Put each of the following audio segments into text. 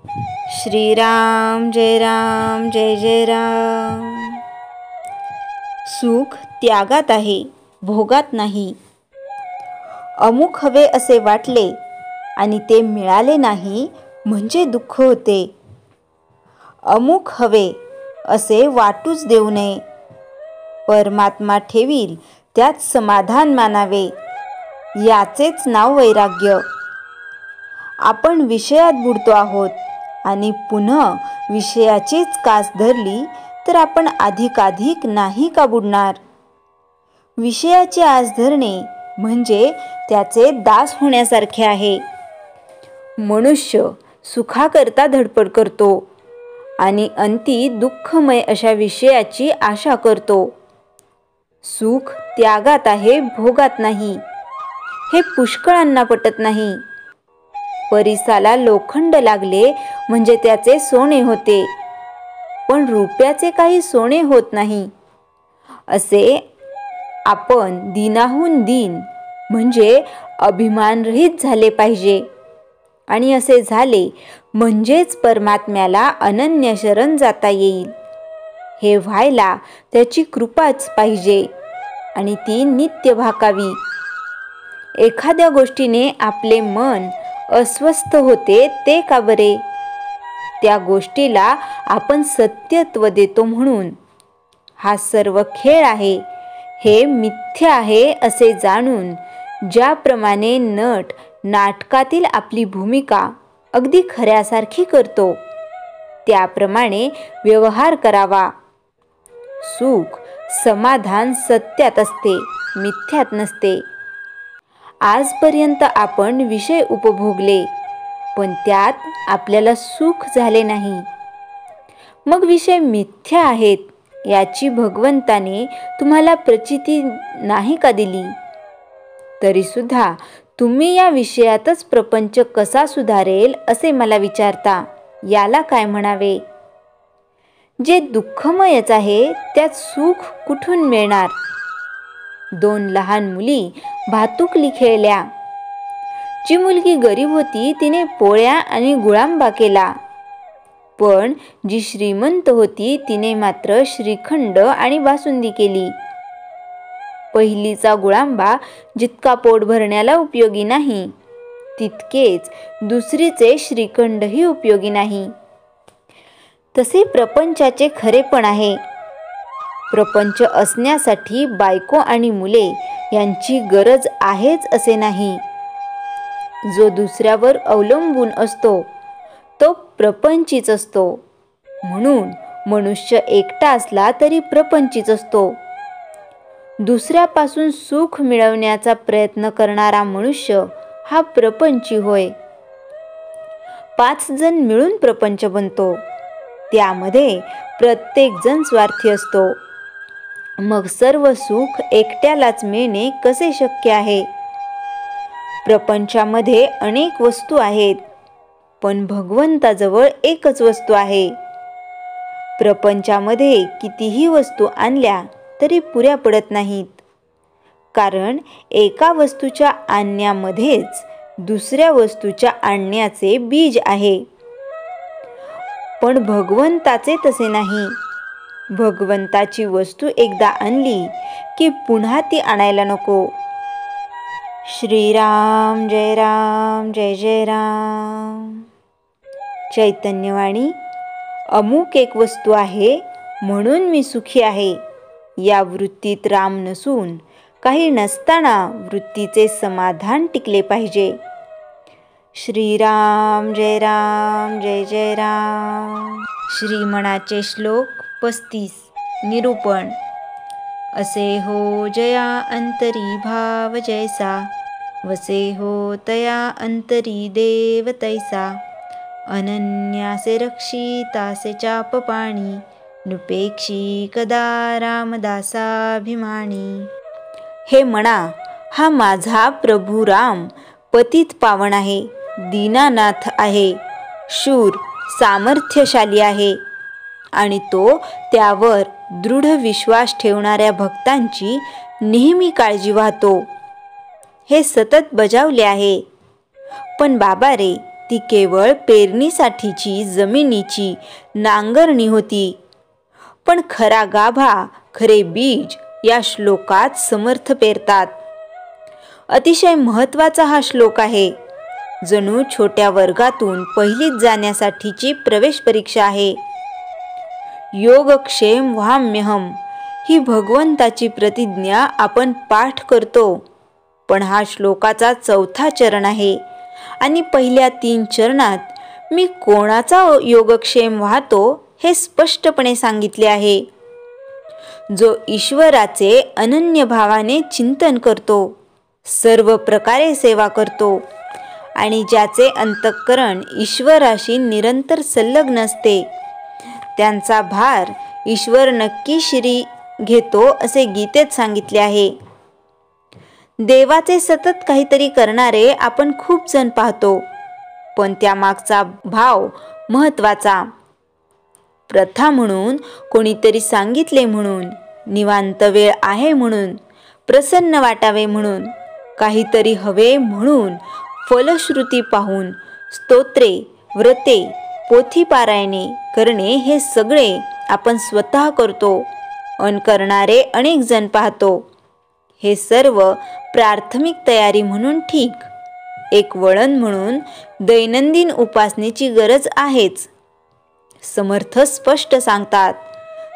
श्रीराम जय जय राम। सुख त्यागात आहे, भोगात नाही। अमुक हवे असे वाटले आणि ते मिळाले नाही म्हणजे दुःख होते। अमुक हवे असे वाटूच देऊ नये। परमात्मा ठेवील त्यात समाधान मानावे, याचेच नाव वैराग्य। आपण विषयात बुडतो आहोत आणि पुन्हा विषयाचीच कास धरली तर आपण अधिकाधिक नाही का बुडणार। विषयाची आस धरणे म्हणजे त्याचे दास होण्यासारखे आहे। मनुष्य सुखाकरता धडपड करतो आणि अंती दुःखमय अशा विषयाची आशा करतो। सुख त्यागात आहे, भोगात नाही, हे पुष्कळांना पटत नाही। परिसाला लोखंड लागले म्हणजे त्याचे सोने होते, पण रुपयाचे काही सोने होत नाही। असे आपण दीनाहून दीन म्हणजे अभिमानरहित झाले पाहिजे, आणि असे झाले म्हणजेच परमात्म्याला अनन्य शरण जाता येईल। हे व्हायला त्याची कृपाच पाहिजे आणि ती नित्य भाकावी। एखाद्या गोष्टीने आपले मन अस्वस्थ होते ते का बरे? त्या गोष्टीला आपण सत्यत्व देतो म्हणून। हा सर्व खेळ आहे, हे मिथ्या आहे असे जाणून ज्याप्रमाणे नट नाटकातील आपली भूमिका अगदी खऱ्यासारखी करतो, त्याप्रमाणे व्यवहार करावा। सुख समाधान सत्यात असते, मिथ्यात नसते। आजपर्यंत आपण विषय उपभोगले, पण त्यात आपल्याला सुख झाले नाही। मग विषय मिथ्या आहेत याची भगवंताने तुम्हाला प्रचिती नाही का दिली? तरी सुद्धा तुम्ही या विषयातच प्रपंच कसा सुधारेल असे मला विचारता, याला काय म्हणावे? जे दुःखमयच आहे त्यात सुख कुठून मिळणार? 2 लहान मुली भातुकली खेळल्या। जी मुलगी गरीब होती तिने पोळ्या आणि गुळांबा केला, पण जी श्रीमंत होती तिने मात्र श्रीखंड आणि बासुंदी केली। पहिलीचा गुळांबा जितका पोट भरण्याला उपयोगी नाही, तितकेच दुसरीचे श्रीखंडही उपयोगी नाही। तसे प्रपंचाचे खरेपण आहे। प्रपंच असण्यासाठी बायको आणि मुले यांची गरज आहेच असे नाही। जो दुसऱ्यावर अवलंबून असतो तो प्रपंचीच असतो, म्हणून मनुष्य एकटा असला तरी प्रपंचीच असतो। दुसऱ्यापासून सुख मिळवण्याचा प्रयत्न करणारा मनुष्य हा प्रपंची होय। 5 जण मिळून प्रपंच बनतो, त्यामध्ये प्रत्येक जण स्वार्थी असतो। मग सर्व सुख एकट्यालाच मिळणे कसे शक्य आहे? प्रपंचामध्ये अनेक वस्तू आहेत, पण भगवंताजवळ एकच वस्तू आहे। प्रपंचामध्ये कितीही वस्तू आणल्या तरी पुऱ्या पडत नाहीत, कारण एका वस्तूच्या आणण्यामध्येच दुसऱ्या वस्तूच्या आणण्याचे बीज आहे। पण भगवंताचे तसे नाही। भगवंताची वस्तू एकदा आणली की पुन्हा ती आणायला नको। श्रीराम जय जय राम। चैतन्यवाणी। अमुक एक वस्तू आहे म्हणून मी सुखी आहे, या वृत्तीत राम नसून काही नसताना वृत्तीचे समाधान टिकले पाहिजे। श्रीराम जय जय राम। श्रीमणाचे श्लोक 35। निरूपण। असे हो जया अंतरी भाव जैसा, वसे हो तया अंतरी देव तैसा। अनन्यासे रक्षितासे चाप पाणी, नुपेक्षी कदा रामदासाभिमानी। हे म्हणा, हा माझा प्रभू राम पतित पावन आहे, दीनानाथ आहे, शूर सामर्थ्यशाली आहे, आणि तो त्यावर दृढ विश्वास ठेवणाऱ्या भक्तांची नेहमी काळजी वाहतो। हे सतत बजावले आहे। पण बाबा रे, ती केवळ पेरणीसाठीची जमिनीची नांगरणी होती. पण खरा गाभा, खरे बीज या श्लोकात समर्थ पेरतात. अतिशय महत्त्वाचा हा श्लोक आहे. जणू छोट्या वर्गातून पहिलीत जाण्यासाठीची प्रवेश परीक्षा आहे. योगक्षेम वहाम्यहम ही भगवंताची प्रतिज्ञा आपण पाठ करतो, पण हा श्लोकाचा 4था चरण आहे आणि पहिल्या 3 चरणात मी कोणाचा योगक्षेम वाहतो हे स्पष्टपणे सांगितले आहे. जो ईश्वराचे अनन्य भावाने चिंतन करतो, सर्व प्रकारे सेवा करतो आणि ज्याचे अंतःकरण ईश्वराशी निरंतर संलग्न असते, त्यांचा भार ईश्वर नक्की शिरी घेतो असे गीतेत सांगितले आहे. देवाचे सतत काहीतरी करणारे आपण खूप जण पाहतो, पण त्यामागचा भाव महत्त्वाचा. प्रथा म्हणून, कोणीतरी सांगितले म्हणून, निवांत वेळ आहे म्हणून, प्रसन्न वाटावे म्हणून, काहीतरी हवे म्हणून, फलश्रुती पाहून स्तोत्रे, व्रते, पोथी पारायणे करणे हे सगळे आपण स्वतः करतो अन करणारे अनेक जण पाहतो. हे सर्व प्राथमिक तयारी म्हणून ठीक, एक वळण म्हणून दैनंदिन उपासनेची गरज आहेच. समर्थ स्पष्ट सांगतात,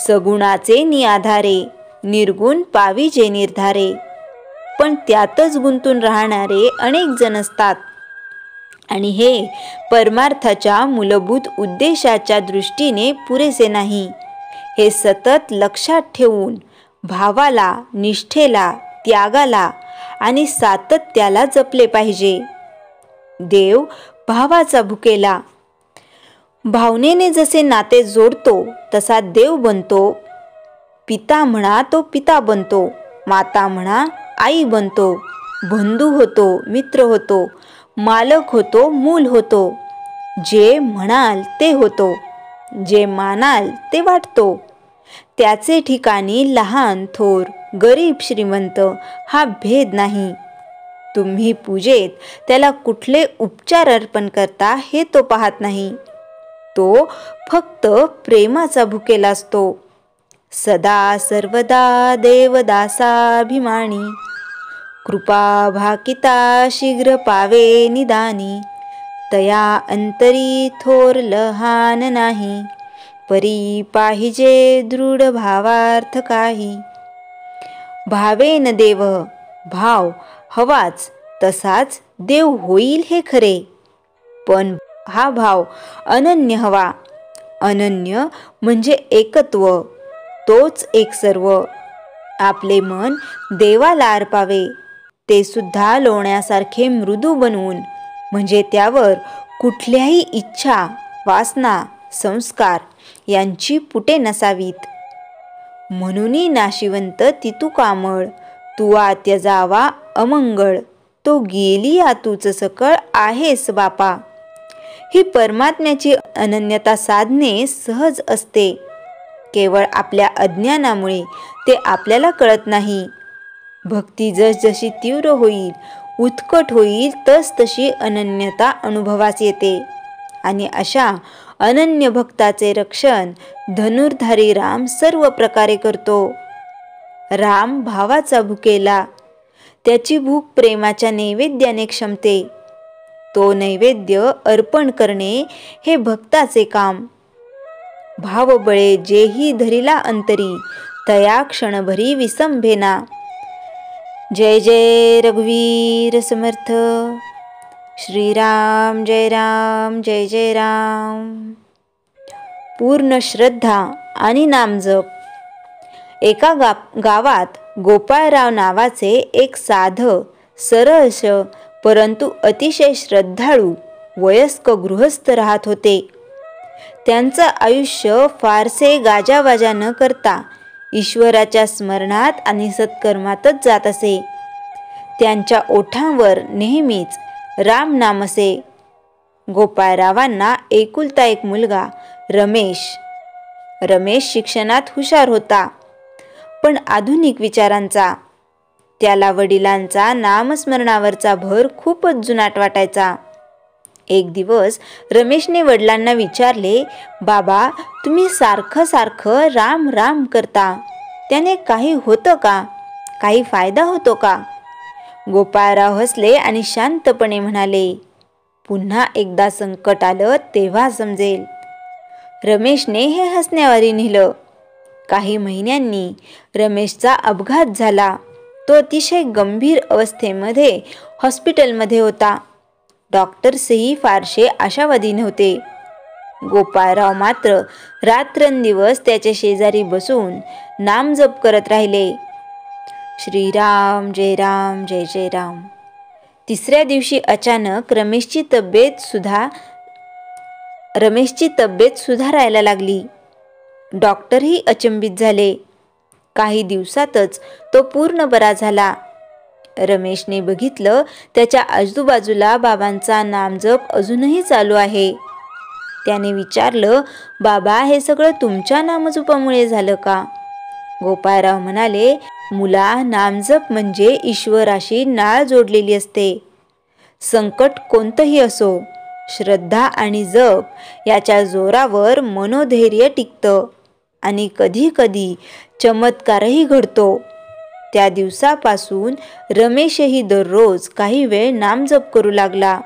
सगुणाचे निआधारे, निर्गुण पाविजे निर्धारे. पण त्यातच गुंतून राहणारे अनेक जण असतात आणि हे परमार्थाच्या मूलभूत उद्देशाच्या दृष्टीने पुरेसे नाही. हे सतत लक्षात ठेवून भावाला, निष्ठेला, त्यागाला आणि सातत्याला जपले पाहिजे. देव भावाचा भुकेला. भावनेने जसे नाते जोडतो तसा देव बनतो. पिता म्हणा तो पिता बनतो, माता म्हणा आई बनतो, बंधू होतो, मित्र होतो, मालक होतो, मूल होतो. जे म्हणाल ते होतो, जे मानाल ते वाटतो. त्याचे ठिकाणी लहान थोर, गरीब श्रीमंत हा भेद नाही. तुम्ही पूजेत त्याला कुठले उपचार अर्पण करता हे तो पाहत नाही. तो फक्त प्रेमाचा भुकेला असतो. सदा सर्वदा देवदासाभिमानी, कृपा भाकिता शीघ्र पावे निदानी. तया अंतरी थोर लहान नाही, परी पाहिजे दृढ भावार्थ काही. भावेन देव, भाव हवाच तसाच देव होईल हे खरे, पण हा भाव अनन्य हवा. अनन्य म्हणजे एकत्व, तोच एक सर्व. आपले मन देवाला अर्पावे, ते सुद्धा लोण्यासारखे मृदू बनवून, म्हणजे त्यावर कुठल्याही इच्छा, वासना, संस्कार यांची पुटे नसावीत. म्हणूनी नाशिवंत तितू कामळ, तुवा त्यजावा अमंगळ. तो गेली आतूच सकळ आहेस बापा. ही परमात्म्याची अनन्यता साधणे सहज असते. केवळ आपल्या अज्ञानामुळे ते आपल्याला कळत नाही. भक्ती जसजशी तीव्र होईल, उत्कट होईल, तसतशी अनन्यता अनुभवास येते आणि अशा अनन्य भक्ताचे रक्षण धनुर्धारी राम सर्व प्रकारे करतो. राम भावाचा भुकेला. त्याची भूक प्रेमाच्या नैवेद्याने क्षमते. तो नैवेद्य अर्पण करणे हे भक्ताचे काम. भावबळे जेही धरिला अंतरी, तया क्षणभरी विसंभेना. जय जय रघुवीर समर्थ. श्रीराम जय राम, जय जय राम. पूर्ण श्रद्धा आणि नामजप. एका गावात गोपाळराव नावाचे एक साध, सरस परंतु अतिशय श्रद्धाळू वयस्क गृहस्थ राहत होते. त्यांचं आयुष्य फारसे गाजावाजा न करता ईश्वराच्या स्मरणात आणि सत्कर्मातच जात असे. त्यांच्या ओठांवर नेहमीच राम नाम असे. गोपाळरावांना एकुलता एक मुलगा रमेश. रमेश शिक्षणात हुशार होता, पण आधुनिक विचारांचा. त्याला वडिलांचा नामस्मरणावरचा भर खूपच जुनाट वाटायचा. एक दिवस रमेशने वडिलांना विचारले, बाबा तुम्ही सारखं सारखं राम राम करता, त्याने काही होतं का? काही फायदा होतो का? गोपाळराव हसले आणि शांतपणे म्हणाले, पुन्हा एकदा संकट आलं तेव्हा समजेल. रमेशने हे हसण्यावारे नेलं. काही महिन्यांनी रमेशचा अपघात झाला. तो अतिशय गंभीर अवस्थेमध्ये हॉस्पिटलमध्ये होता. डॉक्टर्सही फारसे आशावादी नव्हते. गोपाळराव मात्र रात्रंदिवस त्याच्या शेजारी बसून नामजप करत राहिले. श्रीराम जय राम जय जय राम. तिसऱ्या दिवशी अचानक रमेशची तब्येत सुधारायला लागली. डॉक्टरही अचंबित झाले. काही दिवसातच तो पूर्ण बरा झाला. रमेशने बघितलं, त्याच्या आजूबाजूला बाबांचा नामजप अजूनही चालू आहे. त्याने विचारलं, बाबा हे सगळं तुमच्या नामजपामुळे झालं का? गोपाळराव म्हणाले, मुला, नामजप म्हणजे ईश्वराशी नाळ जोडलेली असते. संकट कोणतंही असो, श्रद्धा आणि जप याच्या जोरावर मनोधैर्य टिकतं आणि कधी कधी चमत्कारही घडतो. त्या दिवसापासून रमेशही दररोज काही वेळ नामजप करू लागला,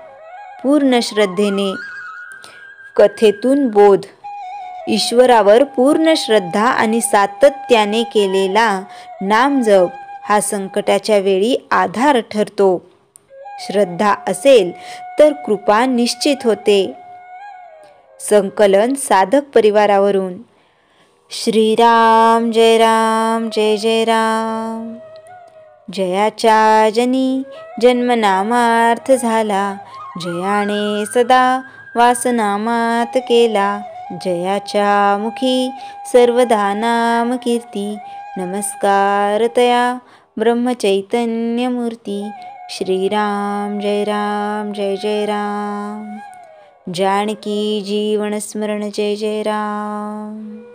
पूर्ण श्रद्धेने. कथेतून बोध. ईश्वरावर पूर्ण श्रद्धा आणि सातत्याने केलेला नामजप हा संकटाच्या वेळी आधार ठरतो. श्रद्धा असेल तर कृपा निश्चित होते. संकलन साधक परिवारावरून. श्रीराम जय राम जय जय राम. जयाच्या जनी जन्मनामार्थ झाला, जयाने सदा वासनामात केला. जयाच्या मुखी सर्वदा नाम कीर्ती, नमस्कार तया ब्रह्मचैतन्यमूर्ती. श्रीराम जय राम जय जय राम. जानकी जीवन स्मरण जय जय राम.